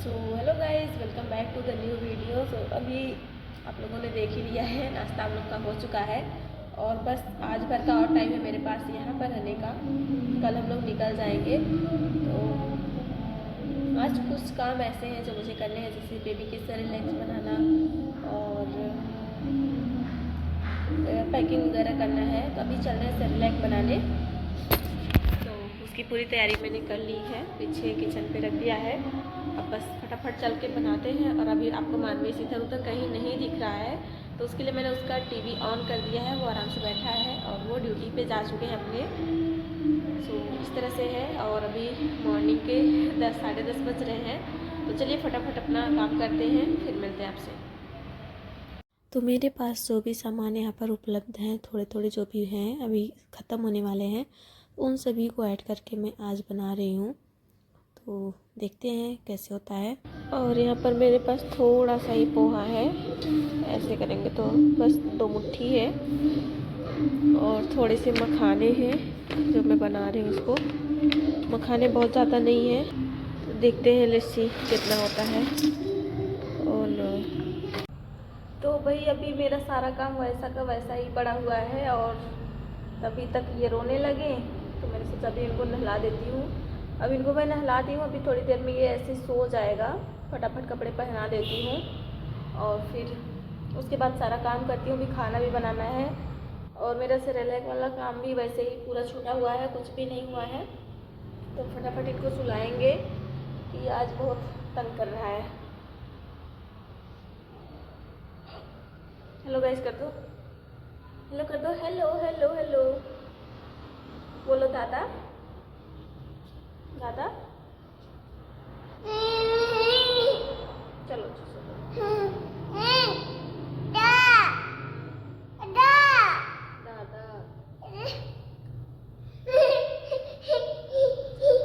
Hello guys, welcome back to the new video. अभी आप लोगों ने देख ही लिया है, नाश्ता हम लोग का हो चुका है और बस आज भर का और टाइम है मेरे पास यहाँ पर रहने का। कल हम लोग निकल जाएंगे। तो आज कुछ काम ऐसे हैं जो मुझे करने हैं, जैसे बेबी के सेरेलैक्स बनाना और पैकिंग वगैरह करना है। तो अभी चल रहे हैं सेरेलैक बनाने। तो उसकी पूरी तैयारी मैंने कर ली है, पीछे किचन पे रख दिया है। अब बस फटाफट चल के बनाते हैं। और अभी आपको मानवीस इधर उधर कहीं नहीं दिख रहा है, तो उसके लिए मैंने उसका टीवी ऑन कर दिया है। वो आराम से बैठा है और वो ड्यूटी पे जा चुके हैं अपने। इस तरह से है। और अभी मॉर्निंग के 10 साढ़े 10 बज रहे हैं। तो चलिए फटाफट अपना काम करते हैं, फिर मिलते हैं आपसे। तो मेरे पास जो भी सामान यहाँ पर उपलब्ध हैं, थोड़े थोड़े जो भी हैं अभी ख़त्म होने वाले हैं, उन सभी को ऐड करके मैं आज बना रही हूँ। तो देखते हैं कैसे होता है। और यहाँ पर मेरे पास थोड़ा सा ही पोहा है, ऐसे करेंगे तो बस 2 मुट्ठी है। और थोड़े से मखाने हैं जो मैं बना रही हूँ उसको। मखाने बहुत ज़्यादा नहीं है, तो देखते हैं लस्सी कितना होता है। और तो भाई अभी मेरा सारा काम वैसा का वैसा ही पड़ा हुआ है और तभी तक ये रोने लगे, तो मैंने सोचा अभी इनको नहला देती हूँ। अब इनको मैं नहला दी हूँ, अभी थोड़ी देर में ये ऐसे सो जाएगा। फटाफट कपड़े पहना देती हूँ और फिर उसके बाद सारा काम करती हूँ। अभी खाना भी बनाना है और मेरा सेरेलैक वाला काम भी वैसे ही पूरा छूटा हुआ है, कुछ भी नहीं हुआ है। तो फटाफट इनको सुलाएंगे कि आज बहुत तंग कर रहा है। हेलो गाइस कर दो, हेलो कर दो, हेलो हेलो हेलो बोलो दादा, दादा चलो दादा।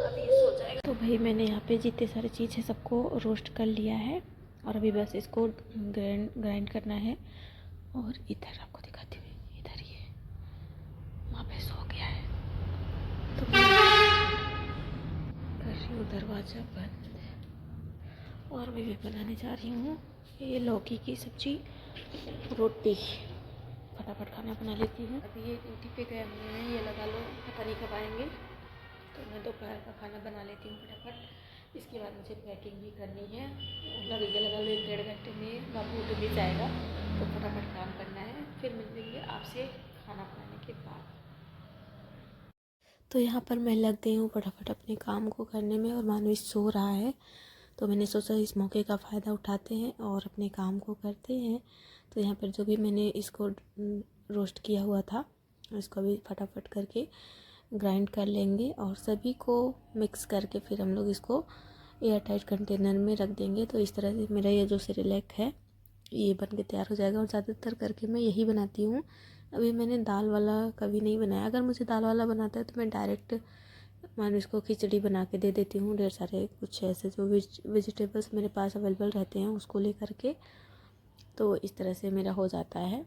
अभी ये सो जाएगा। तो भाई मैंने यहाँ पे जितने सारी चीज़ है सबको रोस्ट कर लिया है और अभी बस इसको ग्राइंड करना है। और इधर आपको दिखाती हूँ, इधर ये वहाँ पे सो गया है, तो कर रही हूँ दरवाज़ा बंद। और मैं बनाने जा रही हूँ ये लौकी की सब्जी, रोटी। फटाफट खाना बना लेती हूँ। अभी ये ड्यूटी पे गए हुए हैं, ये लगा लो पता नहीं कब आएंगे। तो मैं दोपहर का खाना बना लेती हूँ फटाफट। इसके बाद मुझे पैकिंग भी करनी है, लगेगा लगा लो 1 डेढ़ घंटे में बाबू उठ भी जाएगा। तो फटाफट काम करना है, फिर मिलेंगे आपसे खाना बनाने के बाद। तो यहाँ पर मैं लग गई हूँ फटाफट अपने काम को करने में और मानवी सो रहा है। तो मैंने सोचा इस मौके का फ़ायदा उठाते हैं और अपने काम को करते हैं। तो यहाँ पर जो भी मैंने इसको रोस्ट किया हुआ था, इसको भी फटाफट करके ग्राइंड कर लेंगे और सभी को मिक्स करके फिर हम लोग इसको एयर टाइट कंटेनर में रख देंगे। तो इस तरह से मेरा ये जो सेरेलैक है ये बन के तैयार हो जाएगा। और ज़्यादातर करके मैं यही बनाती हूँ। अभी मैंने दाल वाला कभी नहीं बनाया। अगर मुझे दाल वाला बनाता है तो मैं डायरेक्ट इसको खिचड़ी बना के दे देती हूँ। ढेर सारे कुछ ऐसे जो वेजिटेबल्स मेरे पास अवेलेबल रहते हैं उसको लेकर के, तो इस तरह से मेरा हो जाता है।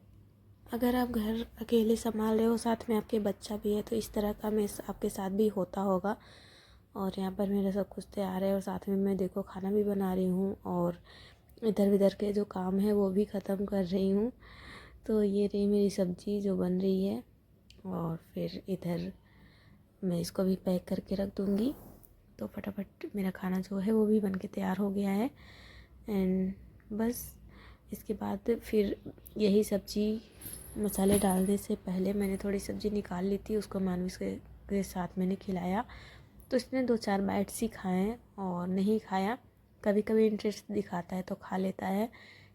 अगर आप घर अकेले संभाल रहे हो, साथ में आपके बच्चा भी है, तो इस तरह का मैं आपके साथ भी होता होगा। और यहाँ पर मेरा सब कुछ तैयार है और साथ में मैं देखो खाना भी बना रही हूँ और इधर उधर के जो काम है वो भी ख़त्म कर रही हूँ। तो ये रही मेरी सब्ज़ी जो बन रही है और फिर इधर मैं इसको भी पैक करके रख दूँगी। तो फटाफट मेरा खाना जो है वो भी बन के तैयार हो गया है। एंड बस इसके बाद फिर यही सब्ज़ी मसाले डालने से पहले मैंने थोड़ी सब्ज़ी निकाल ली थी, उसको मानवी के साथ मैंने खिलाया। तो इसने 2-4 बाइट्स ही खाए और नहीं खाया। कभी कभी इंटरेस्ट दिखाता है तो खा लेता है,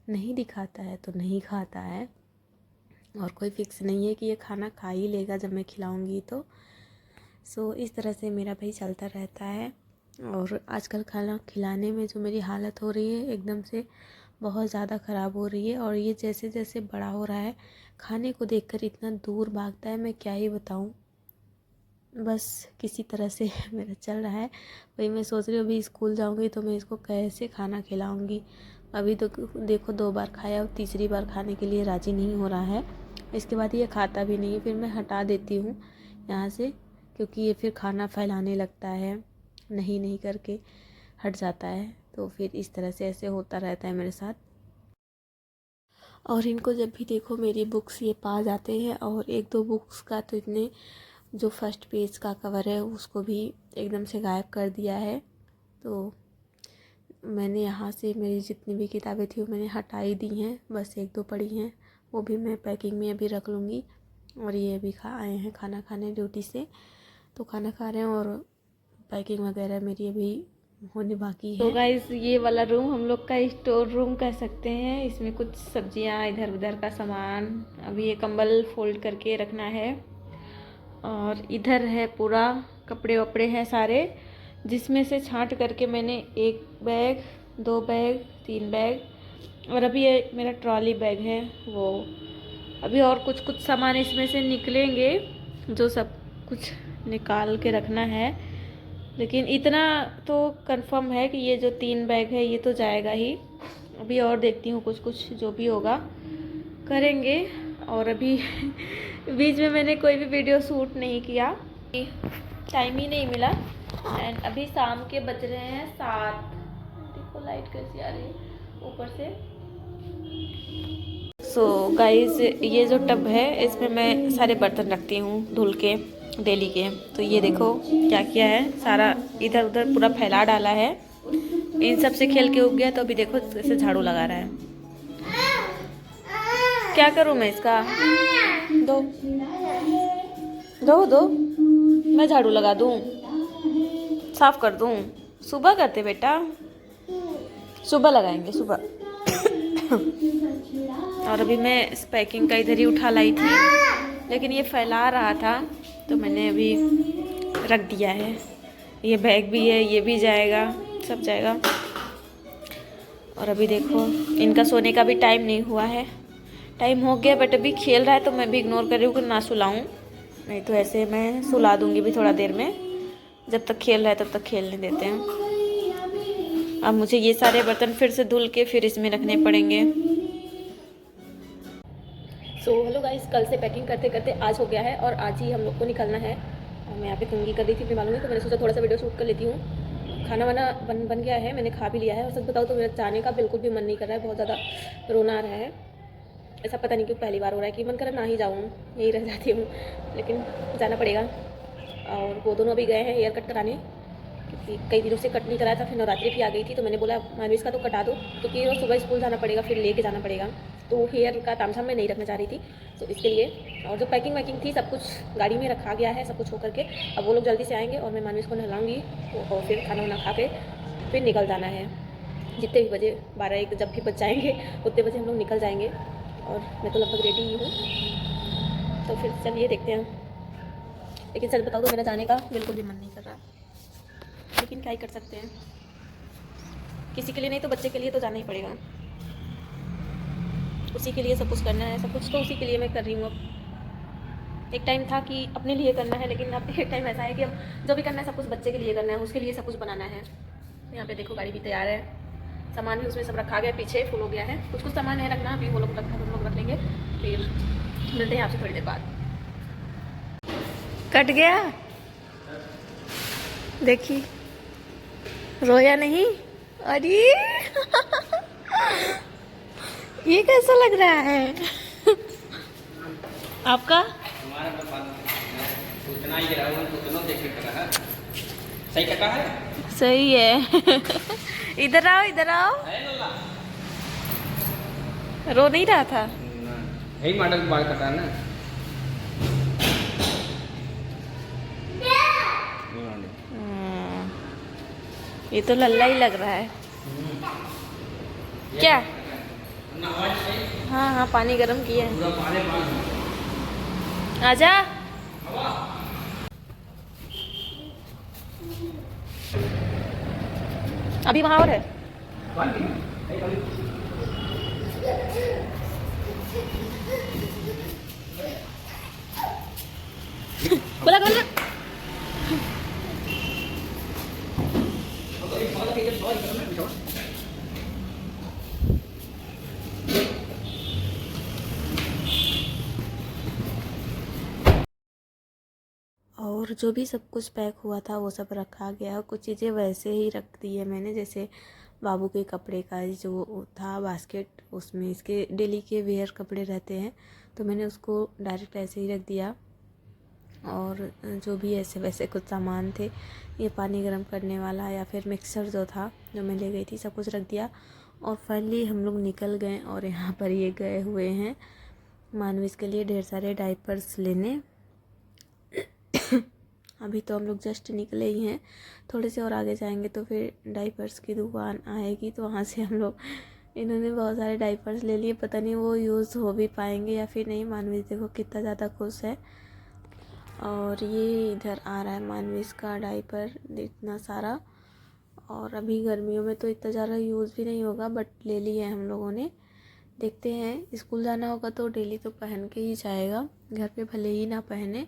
नहीं दिखाता है तो नहीं खाता है। और कोई फिक्स नहीं है कि ये खाना खा ही लेगा जब मैं खिलाऊंगी तो। इस तरह से मेरा भाई चलता रहता है। और आजकल खाना खिलाने में जो मेरी हालत हो रही है एकदम से बहुत ज़्यादा ख़राब हो रही है। और ये जैसे जैसे बड़ा हो रहा है खाने को देखकर इतना दूर भागता है, मैं क्या ही बताऊँ। बस किसी तरह से मेरा चल रहा है। वही मैं सोच रही हूँ अभी स्कूल जाऊँगी तो मैं इसको कैसे खाना खिलाऊँगी। अभी तो देखो 2 बार खाया और तीसरी बार खाने के लिए राज़ी नहीं हो रहा है। इसके बाद ये खाता भी नहीं है, फिर मैं हटा देती हूँ यहाँ से, क्योंकि ये फिर खाना फैलाने लगता है, नहीं नहीं करके हट जाता है। तो फिर इस तरह से ऐसे होता रहता है मेरे साथ। और इनको जब भी देखो मेरी बुक्स ये पा जाते हैं, और एक दो बुक्स का तो इतने, जो फर्स्ट पेज का कवर है उसको भी एकदम से गायब कर दिया है। तो मैंने यहाँ से मेरी जितनी भी किताबें थी वो मैंने हटा ही दी हैं, बस एक दो पड़ी हैं, वो भी मैं पैकिंग में अभी रख लूँगी। और ये अभी आए हैं खाना खाने ड्यूटी से, तो खाना खा रहे हैं और पैकिंग वगैरह मेरी अभी होने बाकी है। तो गाइस ये वाला रूम हम लोग का स्टोर रूम कह सकते हैं। इसमें कुछ सब्जियां, इधर उधर का सामान, अभी ये कंबल फोल्ड करके रखना है। और इधर है पूरा कपड़े वपड़े हैं सारे, जिसमें से छांट करके मैंने 1 बैग, 2 बैग, 3 बैग, और अभी ये मेरा ट्रॉली बैग है वो। अभी और कुछ सामान इसमें से निकलेंगे, जो सब कुछ निकाल के रखना है। लेकिन इतना तो कंफर्म है कि ये जो 3 बैग है ये तो जाएगा ही। अभी और देखती हूँ, कुछ जो भी होगा करेंगे। और अभी बीच में मैंने कोई भी वीडियो शूट नहीं किया, टाइम ही नहीं मिला। एंड अभी शाम के बज रहे हैं 7। देखो लाइट कैसी आ रही है ऊपर से। सो गाइस ये जो टब है इसमें मैं सारे बर्तन रखती हूँ धुल के डेली के। तो ये देखो क्या किया है, सारा इधर उधर पूरा फैला डाला है। इन सब से खेल के उग गया, तो अभी देखो कैसे झाड़ू लगा रहा है। क्या करूँ मैं इसका? दो दो दो मैं झाड़ू लगा दूँ, साफ कर दूँ? सुबह करते बेटा, सुबह लगाएंगे सुबह। और अभी मैं इस पैकिंग का इधर ही उठा लाई थी, लेकिन ये फैला रहा था तो मैंने अभी रख दिया है। ये बैग भी है, ये भी जाएगा, सब जाएगा। और अभी देखो इनका सोने का भी टाइम नहीं हुआ है, टाइम हो गया बट अभी खेल रहा है, तो मैं भी इग्नोर कर रही हूँ कि ना सुलाऊं। नहीं तो ऐसे मैं सुला दूंगी भी थोड़ा देर में, जब तक खेल रहा है तब तक खेलने देते हैं। अब मुझे ये सारे बर्तन फिर से धुल के फिर इसमें रखने पड़ेंगे। सो हेलो गाइस, कल से पैकिंग करते करते आज हो गया है और आज ही हम लोग को निकलना है। और मैं यहाँ पे कंघी कर रही थी अपनी बालों में, तो मैंने सोचा थोड़ा सा वीडियो शूट कर लेती हूँ। खाना वाना बन गया है, मैंने खा भी लिया है। और सच बताऊँ तो मेरा जाने का बिल्कुल भी मन नहीं कर रहा है, बहुत ज़्यादा रोना आ रहा है। ऐसा पता नहीं क्यों पहली बार हो रहा है कि मन कर ना ही जाऊँ, यही रह जाती हूँ, लेकिन जाना पड़ेगा। और वो दोनों अभी गए हैं हेयर कट कराने, क्योंकि कई दिनों से कट नहीं कराया था। फिर नवरात्रि भी आ गई थी, तो मैंने बोला मानवीस का तो कटा दो, क्योंकि रोज़ सुबह स्कूल जाना पड़ेगा, फिर लेके जाना पड़ेगा। तो हेयर का तामझाम मैं नहीं रखना चाह रही थी, तो इसके लिए। और जो पैकिंग वैकिंग थी सब कुछ गाड़ी में रखा गया है, सब कुछ होकर के। अब वो लोग जल्दी से आएंगे और मैं मानवीस को नहलाऊंगी और फिर खाना वाना खा के फिर निकल जाना है। जितने भी बजे 12-1 जब भी बज जाएंगे उतने बजे हम लोग निकल जाएंगे। और मैं तो लगभग रेडी ही हूँ, तो फिर चलिए देखते हैं। लेकिन सच बताऊँ तो मेरा जाने का बिल्कुल भी मन नहीं कर रहा, लेकिन क्या ही कर सकते हैं। किसी के लिए नहीं तो बच्चे के लिए तो जाना ही पड़ेगा, उसी के लिए सब कुछ करना है। सब कुछ तो उसी के लिए मैं कर रही हूँ। अब एक टाइम था कि अपने लिए करना है, लेकिन अब एक टाइम ऐसा है कि अब जो भी करना है सब कुछ बच्चे के लिए करना है, उसके लिए सब कुछ बनाना है। यहाँ पे देखो गाड़ी भी तैयार है, सामान भी उसमें सब रखा गया, पीछे फुल हो गया है। कुछ सामान है रखना, अभी वो लोग हम लोग रख लेंगे। फिर मिलते हैं आपसे थोड़ी देर बाद। कट गया, देखिए रोया नहीं। अरे ये कैसा लग रहा है आपका? सही कटा है, सही है। इधर आओ, इधर आओ। रो नहीं रहा था? यही मॉडल बाल कटा ना। ये तो लल्ला ही लग रहा है। क्या? हाँ हाँ, पानी गर्म किया है। आजा। अभी वहाँ और है। बोला बोला। और जो भी सब कुछ पैक हुआ था वो सब रखा गया, कुछ चीज़ें वैसे ही रख दी है मैंने, जैसे बाबू के कपड़े का जो था बास्केट, उसमें इसके डेली के वेयर कपड़े रहते हैं, तो मैंने उसको डायरेक्ट ऐसे ही रख दिया। और जो भी ऐसे वैसे कुछ सामान थे, ये पानी गर्म करने वाला या फिर मिक्सर जो था जो मैं ले गई थी, सब कुछ रख दिया। और फाइनली हम लोग निकल गए और यहाँ पर ये गए हुए हैं मानवीस के लिए ढेर सारे डाइपर्स लेने। अभी तो हम लोग जस्ट निकले ही हैं, थोड़े से और आगे जाएंगे तो फिर डाइपर्स की दुकान आएगी, तो वहाँ से हम लोग, इन्होंने बहुत सारे डाइपर्स ले लिए, पता नहीं वो यूज़ हो भी पाएंगे या फिर नहीं। मानवीस देखो कितना ज़्यादा खुश है। और ये इधर आ रहा है मानवीस का डाइपर इतना सारा, और अभी गर्मियों में तो इतना ज़्यादा यूज़ भी नहीं होगा, बट ले लिए हम लोगों ने। देखते हैं, स्कूल जाना होगा तो डेली तो पहन के ही जाएगा, घर पे भले ही ना पहने।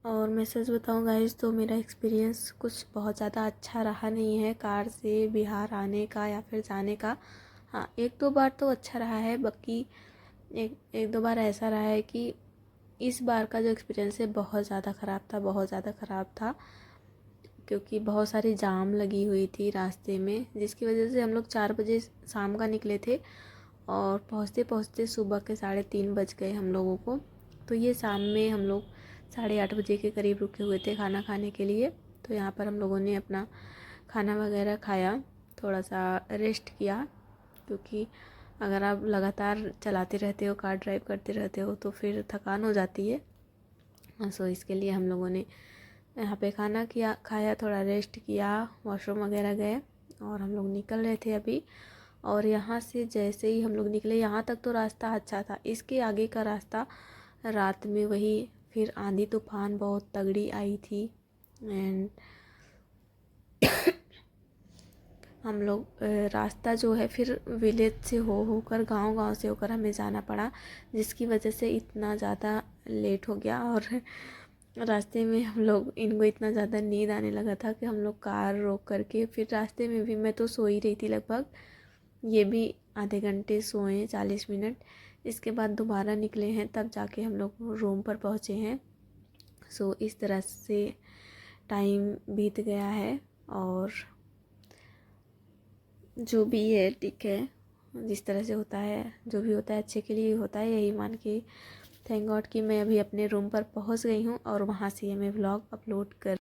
और मैं सच बताऊँ गाइस, तो मेरा एक्सपीरियंस कुछ बहुत ज़्यादा अच्छा रहा नहीं है कार से बिहार आने का या फिर जाने का। हाँ, एक दो बार तो अच्छा रहा है, बाकी एक दो बार ऐसा रहा है कि इस बार का जो एक्सपीरियंस है बहुत ज़्यादा ख़राब था, बहुत ज़्यादा ख़राब था। क्योंकि बहुत सारी जाम लगी हुई थी रास्ते में, जिसकी वजह से हम लोग 4 बजे शाम का निकले थे और पहुँचते पहुँचते सुबह के 3:30 बज गए हम लोगों को। तो ये शाम में हम लोग 8:30 बजे के करीब रुके हुए थे खाना खाने के लिए। तो यहाँ पर हम लोगों ने अपना खाना वगैरह खाया, थोड़ा सा रेस्ट किया, क्योंकि अगर आप लगातार चलाते रहते हो, कार ड्राइव करते रहते हो, तो फिर थकान हो जाती है। सो इसके लिए हम लोगों ने यहाँ पे खाया, थोड़ा रेस्ट किया, वॉशरूम वगैरह गए और हम लोग निकल रहे थे अभी। और यहाँ से जैसे ही हम लोग निकले, यहाँ तक तो रास्ता अच्छा था, इसके आगे का रास्ता रात में वही फिर आंधी तूफान बहुत तगड़ी आई थी। एंड हम लोग रास्ता जो है फिर विलेज से होकर गांव से होकर हमें जाना पड़ा, जिसकी वजह से इतना ज़्यादा लेट हो गया। और रास्ते में हम लोग, इनको इतना ज़्यादा नींद आने लगा था कि हम लोग कार रोक करके फिर रास्ते में भी, मैं तो सो ही रही थी लगभग, ये भी आधे घंटे सोए, 40 मिनट। इसके बाद दोबारा निकले हैं, तब जाके हम लोग रूम पर पहुँचे हैं। सो इस तरह से टाइम बीत गया है, और जो भी है ठीक है, जिस तरह से होता है, जो भी होता है अच्छे के लिए होता है, यही मान के थैंक गॉड कि मैं अभी अपने रूम पर पहुंच गई हूं और वहां से मैं व्लॉग अपलोड कर